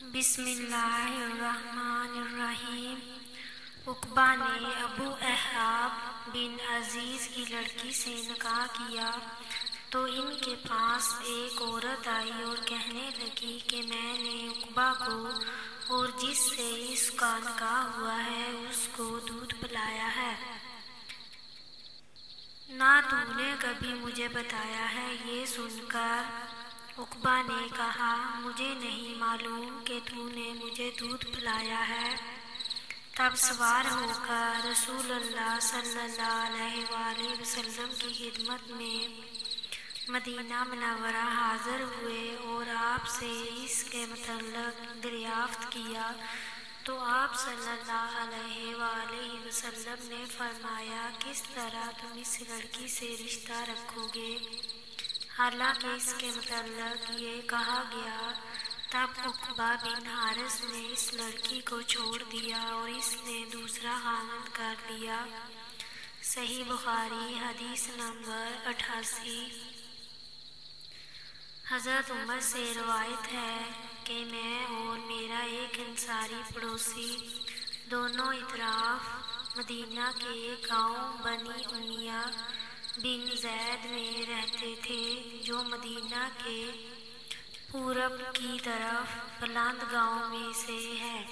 بسم اللہ الرحمن الرحیم۔ عقبہ نے ابو احاب بن عزیز کی لڑکی سے نکاح کیا تو ان کے پاس ایک عورت آئی اور کہنے لگی کہ میں نے عقبہ کو اور جس سے اس کا نکاح ہوا ہے اس کو دودھ پلایا ہے، نہ تو نے کبھی مجھے بتایا ہے۔ یہ سن کر عقبہ نے کہا مجھے نہیں معلوم کہ تو نے مجھے دودھ پلایا ہے۔ تب سوار ہو کر رسول اللہ صلی اللہ علیہ وآلہ وسلم کی خدمت میں مدینہ منورہ حاضر ہوئے اور آپ سے اس کے متعلق دریافت کیا تو آپ صلی اللہ علیہ وآلہ وسلم نے فرمایا کس طرح تم اس لڑکی سے رشتہ رکھو گے، حالانکہ اس کے متعلق یہ کہا گیا۔ تب عقبہ بن حارث نے اس لڑکی کو چھوڑ دیا اور اس نے دوسرا خاوند کر لیا۔ صحیح بخاری حدیث نمبر 88۔ حضرت عمر سے روایت ہے کہ میں اور میرا ایک انصاری پڑوسی دونوں اطراف مدینہ کے گاؤں بنی امیہ بن زید میں رہتے تھے جو مدینہ کے پورب کی طرف بلند گاؤں میں سے ہے۔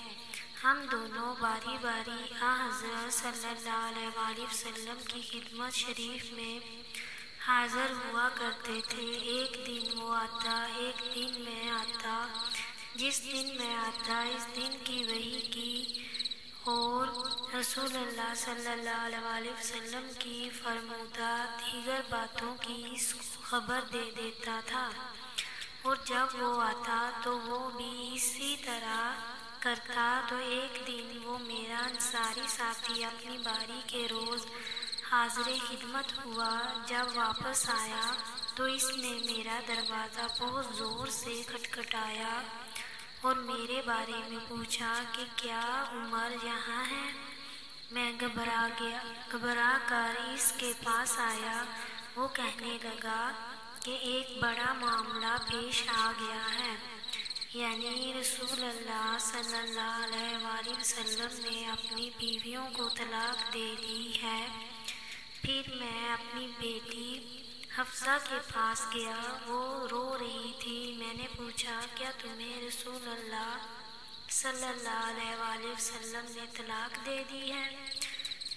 ہم دونوں باری باری حضرت صلی اللہ علیہ وآلہ وسلم کی خدمت شریف میں حاضر ہوا کرتے تھے۔ ایک دن وہ آتا، ایک دن میں آتا، جس دن میں آتا اس دن کی وحی کی اور رسول اللہ صلی اللہ علیہ وآلہ وسلم کی فرمودہ دیگر باتوں کی اس کو خبر دے دیتا تھا، اور جب وہ آتا تو وہ بھی اسی طرح کرتا۔ تو ایک دن وہ میرا انصاری ساتھی اپنی باری کے روز حاضر خدمت ہوا۔ جب واپس آیا تو اس نے میرا دروازہ بہت زور سے کھٹکھٹایا اور میرے بارے میں پوچھا کہ کیا عمر یہاں ہے؟ میں گھبرا کر اس کے پاس آیا۔ وہ کہنے لگا کہ ایک بڑا معاملہ پیش آ گیا ہے، یعنی رسول اللہ صلی اللہ علیہ وآلہ وسلم نے اپنی بیویوں کو طلاق دے دی ہے۔ پھر میں اپنی بیٹی حفصہ کے پاس گیا، وہ رو رہی تھی۔ میں نے پوچھا کیا تمہیں رسول اللہ صلی اللہ علیہ وآلہ وسلم نے طلاق دے دی ہے؟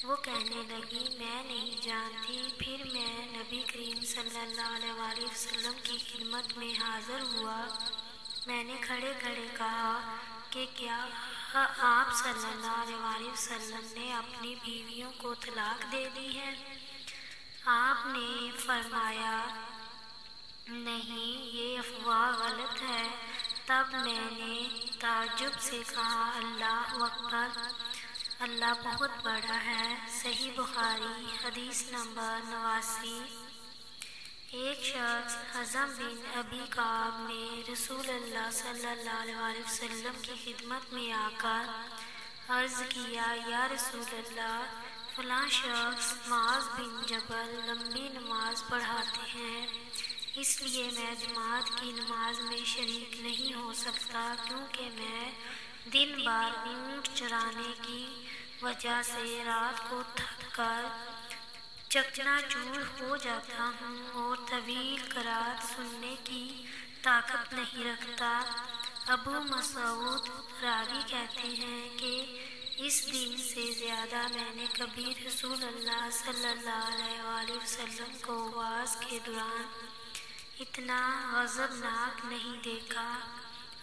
وہ کہنے لگی میں نہیں جانتی۔ پھر میں نبی کریم صلی اللہ علیہ وآلہ وسلم کی خدمت میں حاضر ہوا۔ میں نے کھڑے کھڑے کہا کہ کیا آپ صلی اللہ علیہ وآلہ وسلم نے اپنی بیویوں کو طلاق دے دی ہے؟ آپ نے فرمایا نہیں، یہ افواہ غلط ہے۔ تب میں نے تعجب سے کہا اللہ اکبر، اللہ بہت بڑا ہے۔ صحیح بخاری حدیث نمبر 89۔ ایک شخص حزم بن ابی کعب نے رسول اللہ صلی اللہ علیہ وآلہ وسلم کی خدمت میں آ کر عرض کیا یا رسول اللہ، فلاں شخص معاذ بن جبل لمبی نماز پڑھاتے ہیں، اس لیے میں جماعت کی نماز میں شریک نہیں ہو سکتا کیونکہ میں دن بھر اونٹ چرانے کی وجہ سے رات کو تھک کر چکنا چور ہو جاتا ہوں اور طویل قرات سننے کی طاقت نہیں رکھتا۔ ابو مسعود راوی کہتے ہیں کہ اس دن سے زیادہ میں نے کبھی رسول اللہ صلی اللہ علیہ وآلہ وسلم کو وعظ کے دوران اتنا غضبناک نہیں دیکھا۔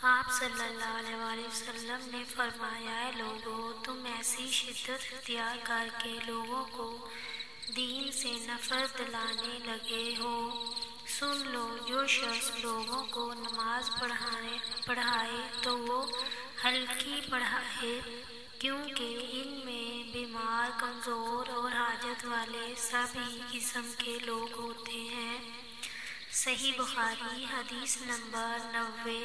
آپ صلی اللہ علیہ وآلہ وسلم نے فرمایا اے لوگو، تم ایسی شدت اختیار کر کے لوگوں کو دین سے نفرت دلانے لگے ہو، سن لو جو شخص لوگوں کو نماز پڑھائے تو وہ ہلکی پڑھائے، کیونکہ ان میں بیمار، کمزور اور حاجت والے سب ہی قسم کے لوگ ہوتے ہیں۔ صحیح بخاری حدیث نمبر 90۔